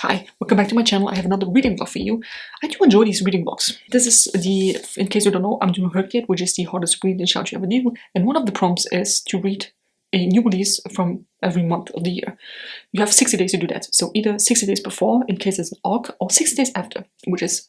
Hi, welcome back to my channel. I have another reading vlog for you. I do enjoy these reading vlogs. This is in case you don't know, I'm doing Herkit, which is the hardest reading challenge you ever do. And one of the prompts is to read a new release from every month of the year. You have 60 days to do that. So either 60 days before, in case it's an ARC, or 60 days after, which is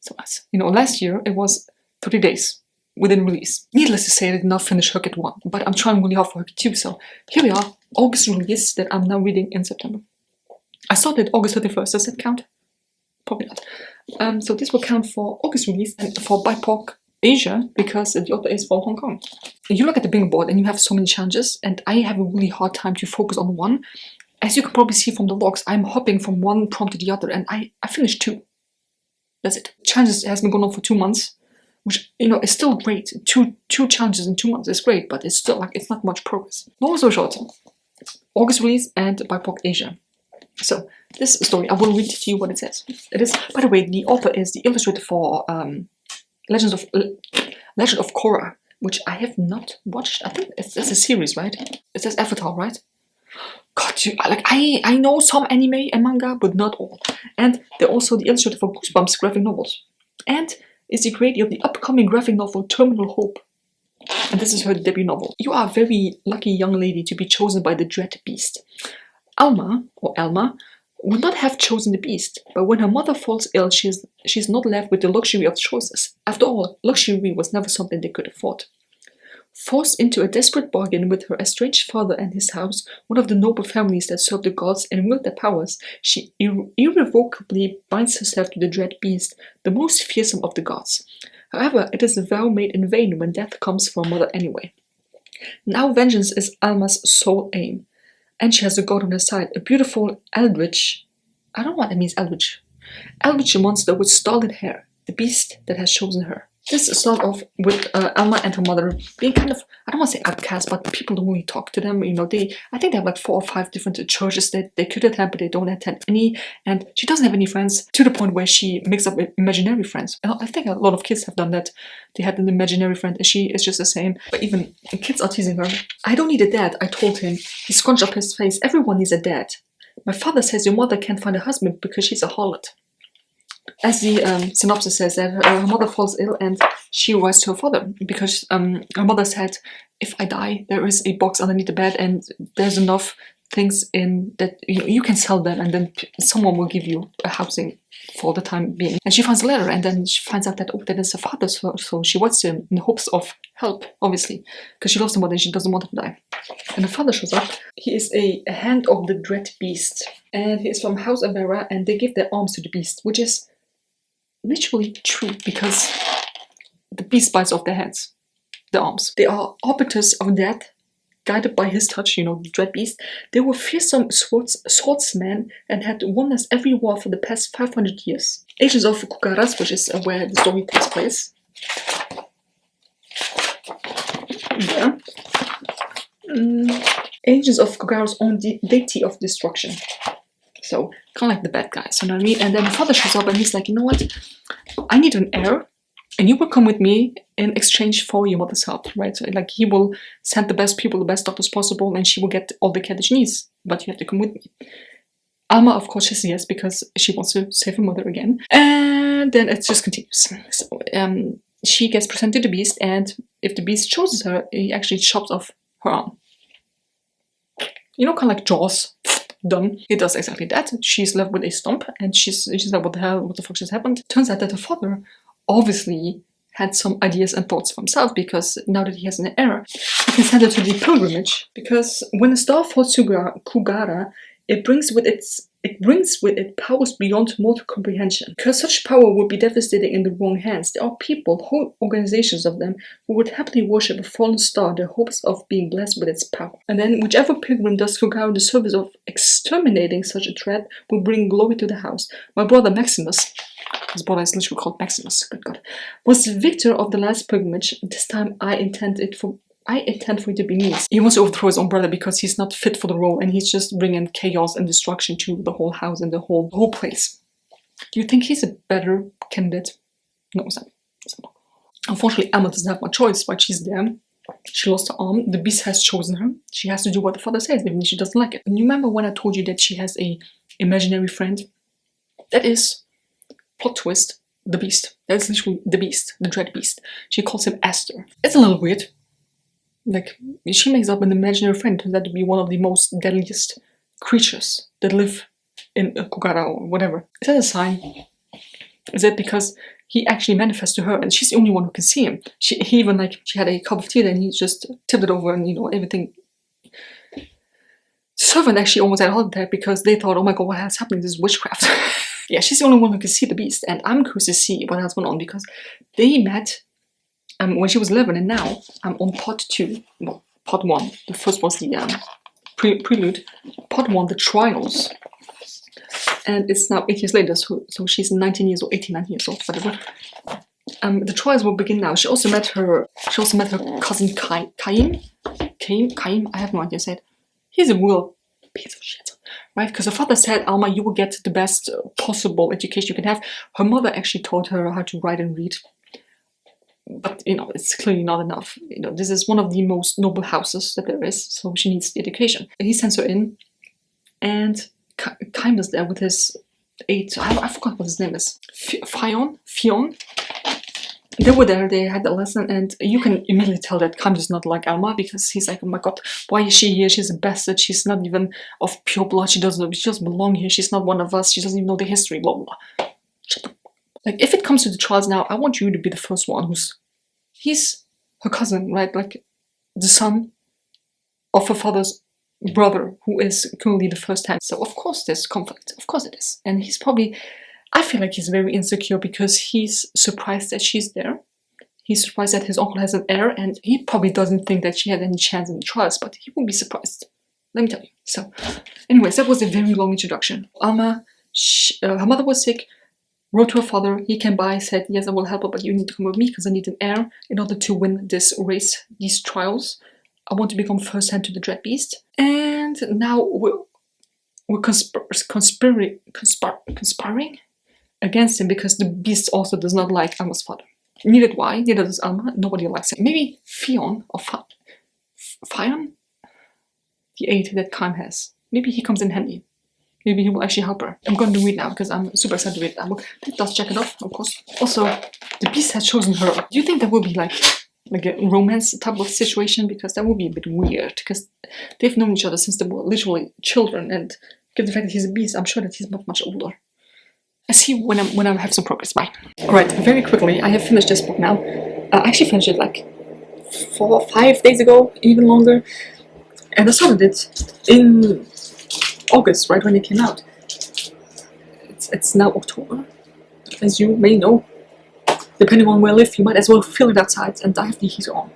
so nice. You know, last year it was 30 days within release. Needless to say, I did not finish Herkit 1, but I'm trying really hard for Herkit 2. So here we are, August release that I'm now reading in September. I started August 31st, does that count? Probably not. So this will count for August release and for BIPOC Asia because the author is from Hong Kong. You look at the bingo board and you have so many challenges and I have a really hard time to focus on one. As you can probably see from the logs, I'm hopping from one prompt to the other and I finished 2. That's it. Challenges has been going on for 2 months, which, you know, is still great. Two challenges in 2 months is great, but it's still like, it's not much progress. Long story short, August release and BIPOC Asia. So, this story, I will read to you what it says. It is, by the way, the author is the illustrator for Legend of Korra, which I have not watched. I think it's a series, right? It says Avatar, right? God, I know some anime and manga, but not all. And they're also the illustrator for Goosebumps graphic novels. And is the creator of the upcoming graphic novel Terminal Hope. And this is her debut novel. You are a very lucky young lady to be chosen by the Dread Beast. Alma, would not have chosen the beast, but when her mother falls ill, she's not left with the luxury of choices. After all, luxury was never something they could afford. Forced into a desperate bargain with her estranged father and his house, one of the noble families that serve the gods and wield their powers, she irrevocably binds herself to the dread beast, the most fearsome of the gods. However, it is a vow made in vain when death comes for her mother anyway. Now vengeance is Alma's sole aim. And she has a god on her side, a beautiful eldritch, I don't know what that means, eldritch monster with starlit hair, the beast that has chosen her. This starts off with Alma and her mother being kind of, I don't want to say outcast, but people don't really talk to them. You know, I think they have like 4 or 5 different churches that they could attend, but they don't attend any. And she doesn't have any friends, to the point where she makes up imaginary friends. I think a lot of kids have done that. They had an imaginary friend, and she is just the same. But even the kids are teasing her. I don't need a dad, I told him. He scrunched up his face. Everyone needs a dad. My father says your mother can't find a husband because she's a harlot. As the synopsis says, that her mother falls ill and she writes to her father because her mother said, if I die, there is a box underneath the bed and there's enough things in that you can sell them and then someone will give you a housing for the time being. And she finds a letter and then she finds out that, oh, that is her father's, so she writes to him in hopes of help, obviously, because she loves him and she doesn't want him to die. And her father shows up. He is a hand of the Dread Beast and he is from House Avera and they give their arms to the beast, which is literally true because the beast bites off their hands, the arms. They are arbiters of death, guided by his touch, you know, the Dread Beast. They were fearsome swordsmen and had won us every war for the past 500 years. Agents of Kukaras, which is where the story takes place. Yeah. Agents of Kugara's own deity of destruction. So, kind of like the bad guys, you know what I mean? And then the father shows up and he's like, you know what? I need an heir, and you will come with me in exchange for your mother's help, right? So, like, he will send the best people, the best doctors possible, and she will get all the care that she needs, but you have to come with me. Alma, of course, says yes, because she wants to save her mother again. And then it just continues. So, she gets presented to the beast, and if the beast chooses her, he actually chops off her arm. You know, kind of like Jaws. Done. He does exactly that. She's left with a stump and she's like, what the fuck just happened? Turns out that her father obviously had some ideas and thoughts for himself because now that he has an heir, he can send her to the pilgrimage. Because when a star falls to Kugara, it brings with it powers beyond mortal comprehension. Because such power would be devastating in the wrong hands. There are people, whole organizations of them, who would happily worship a fallen star in their hopes of being blessed with its power. And then whichever pilgrim does Kugara the service of exterminating such a threat will bring glory to the house. My brother Maximus, his brother is literally called Maximus, good God, was the victor of the last pilgrimage. This time I intend for it to be me. He wants to overthrow his own brother because he's not fit for the role and he's just bringing chaos and destruction to the whole house and the whole place. Do you think he's a better candidate? No, it's not. Unfortunately, Alma doesn't have much choice, but she's there. She lost her arm. The beast has chosen her. She has to do what the father says, even if she doesn't like it. And you remember when I told you that she has a imaginary friend? That is, plot twist, the Beast. That is literally the Beast, the Dread Beast. She calls him Aster. It's a little weird. Like, she makes up an imaginary friend turns out to be one of the most deadliest creatures that live in Kugara or whatever. Is that a sign? Is it because he actually manifests to her and she's the only one who can see him? He even, like, she had a cup of tea and he just tipped it over and, you know, everything. The servant actually almost had a heart attack because they thought, oh my god, what is happening? This is witchcraft. Yeah, she's the only one who can see the Beast, and I'm curious to see what has gone on because they met when she was 11, and now I'm on part 2, well, part 1. The first was the prelude. Part 1, the trials, and it's now 8 years later. So she's 19 years old, 18, 19 years old, whatever. The trials will begin now. She also met her cousin Kaim. I have no idea. Said he's a real piece of shit. Right, because her father said, Alma, you will get the best possible education you can have. Her mother actually taught her how to write and read. But, you know, it's clearly not enough. You know, this is one of the most noble houses that there is, so she needs the education. And he sends her in, and Kaim is there with his 8, I forgot what his name is. Fion. They were there, they had the lesson, and you can immediately tell that Kaim does not like Alma because he's like, oh my god, why is she here? She's a bastard, she's not even of pure blood, she doesn't belong here, she's not one of us, she doesn't even know the history, blah blah blah. Shut up. Like, if it comes to the trials now, I want you to be the first one he's her cousin, right? Like, the son of her father's brother, who is currently the first hand. So of course there's conflict, of course it is. And he's probably, I feel like he's very insecure because he's surprised that she's there. He's surprised that his uncle has an heir, and he probably doesn't think that she had any chance in the trials, but he won't be surprised. Let me tell you. So, anyways, that was a very long introduction. Alma, her mother was sick, wrote to her father, he came by, said, yes, I will help her, but you need to come with me because I need an heir in order to win this race, these trials. I want to become first hand to the Dread Beast. And now we're conspiring against him because the Beast also does not like Alma's father. Neither do I, neither does Alma, nobody likes him. Maybe Fion, or Fion? The aide that Kaim has. Maybe he comes in handy. Maybe he will actually help her. I'm going to read now because I'm super excited to read that book. Let's check it off, of course. Also, the Beast has chosen her. Do you think that will be like a romance type of situation? Because that would be a bit weird because they've known each other since they were literally children, and given the fact that he's a beast, I'm sure that he's not much older. I see when I have some progress. Bye. Alright, very quickly, I have finished this book now. I actually finished it like 4 or 5 days ago, even longer. And I started it in August, right when it came out. It's now October, as you may know. Depending on where I live, you might as well feel it outside, and I have the heater on.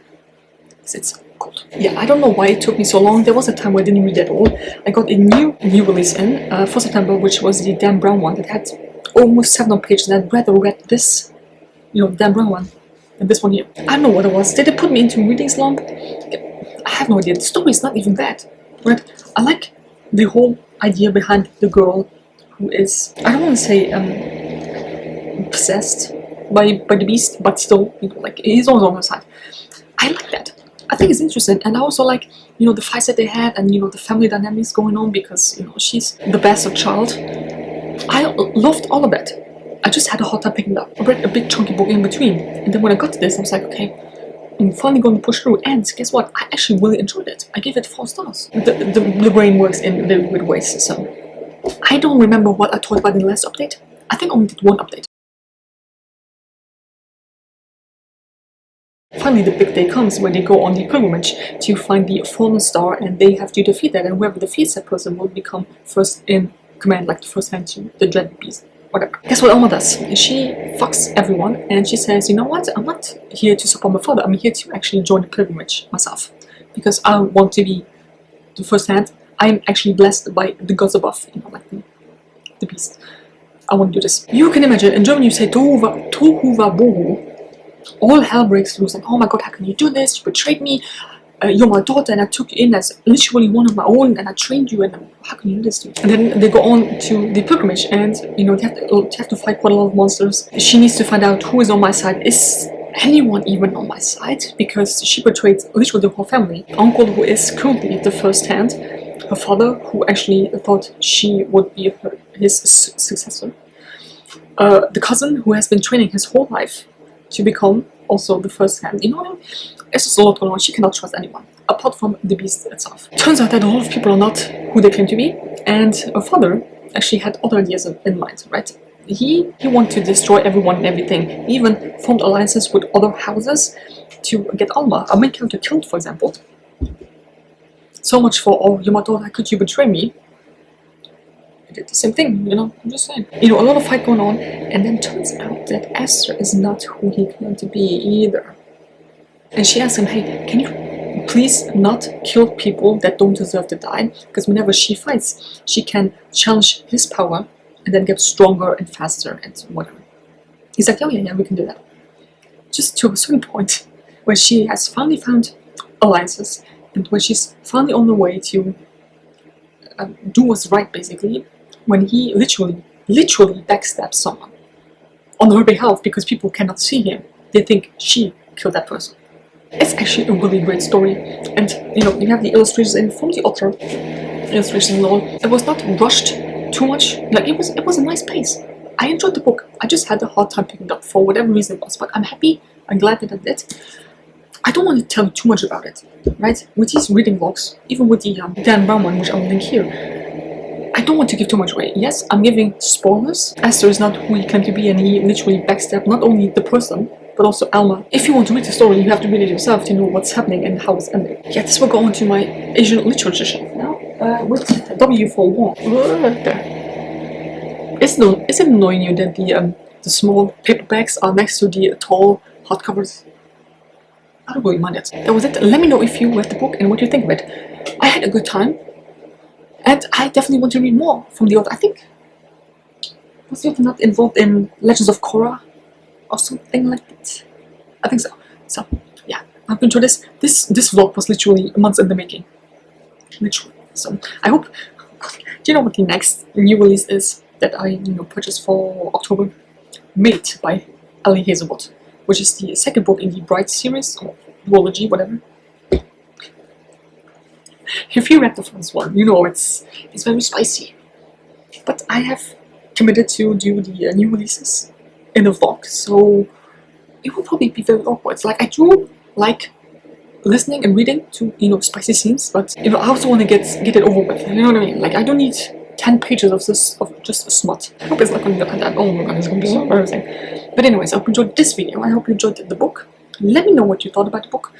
It's cold. Yeah, I don't know why it took me so long. There was a time where I didn't read at all. I got a new release in for September, which was the Dan Brown one that had almost 700 pages, and I'd rather read this, you know, Dan Brown one, than this one here. I don't know what it was. Did it put me into a reading slump? I have no idea. The story is not even bad, right? I like the whole idea behind the girl who is, I don't want to say possessed by the beast, but still, you know, like, he's always on her side. I like that. I think it's interesting, and I also like, you know, the fights that they had, and, you know, the family dynamics going on, because, you know, she's the bastard child. I loved all of that. I just had a hard time picking it up. I read a big chunky book in between, and then when I got to this, I was like, okay, I'm finally going to push through, and guess what? I actually really enjoyed it. I gave it 4 stars. The brain works in very weird ways, so I don't remember what I talked about in the last update. I think I only did 1 update. Finally, the big day comes when they go on the pilgrimage to find the fallen star, and they have to defeat that, and whoever defeats that person will become first in command, like the first hand to the Dread Beast. Whatever. Guess what Alma does? She fucks everyone, and she says, you know what, I'm not here to support my father, I'm here to actually join the pilgrimage myself. Because I want to be the first hand. I am actually blessed by the gods above, you know, like the beast. I want to do this. You can imagine, in German you say tohu vabohu. All hell breaks loose, and oh my god, how can you do this? You betrayed me. You're my daughter, and I took you in as literally one of my own, and I trained you, and how can you do this to you? And then they go on to the pilgrimage, and, you know, they have to fight quite a lot of monsters. She needs to find out who is on my side. Is anyone even on my side? Because she betrayed literally the whole family. Uncle, who is currently the first hand, her father, who actually thought she would be his successor, the cousin who has been training his whole life to become also the first hand. You know what I mean? It's just a lot going on. She cannot trust anyone apart from the beast itself. Turns out that a lot of people are not who they claim to be, and her father actually had other ideas in mind, right? He wanted to destroy everyone and everything. He even formed alliances with other houses to get Alma, a main character, killed, for example. So much for, oh, you're my daughter, how could you betray me? He did the same thing, you know, I'm just saying. You know, a lot of fight going on, and then turns out that Esther is not who he claimed to be either. And she asks him, hey, can you please not kill people that don't deserve to die? Because whenever she fights, she can challenge his power and then get stronger and faster and whatever. He's like, oh yeah, we can do that. Just to a certain point where she has finally found alliances, and when she's finally on the way to do what's right, basically, when he literally backstabs someone on her behalf because people cannot see him. They think she killed that person. It's actually a really great story, and you know, you have the illustrations in from the author, illustrations and all. It was not rushed too much. Like it was a nice pace. I enjoyed the book. I just had a hard time picking it up for whatever reason it was, but I'm happy. I'm glad that I did. I don't want to tell you too much about it, right? With these reading vlogs, even with the Dan Brown one, which I will link here, I don't want to give too much away. Yes, I'm giving spoilers. Esther is not who he claimed to be, and he literally backstabbed not only the person, but also Alma. If you want to read the story, you have to read it yourself to know what's happening and how it's ending. Yeah, this will go on to my Asian literature shelf now, with W for Wong. Is it annoying you that the small paperbacks are next to the tall hardcovers? I don't really mind it. That was it. Let me know if you read the book and what you think of it. I had a good time, and I definitely want to read more from the author. I think was the author not involved in Legends of Korra or something like that? I think so. So yeah, I hope you enjoyed this. This vlog was literally months in the making. Literally. So I hope. Do you know what the next new release is that I purchased for October? Made by Ellie Hazelwood, which is the second book in the Bright series, or duology, whatever. If you read the first one, you know it's very spicy. But I have committed to do the new releases in a vlog, so it will probably be very awkward. Like, I do like listening and reading to spicy scenes, but I also want to get it over with. You know what I mean? Like, I don't need 10 pages of just a smut. I hope it's not going to be that. Oh my god, it's going to be so embarrassing. But anyways, I hope you enjoyed this video. I hope you enjoyed the book. Let me know what you thought about the book.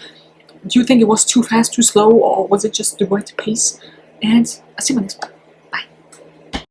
Do you think it was too fast, too slow, or was it just the right pace? And I'll see you in my next one.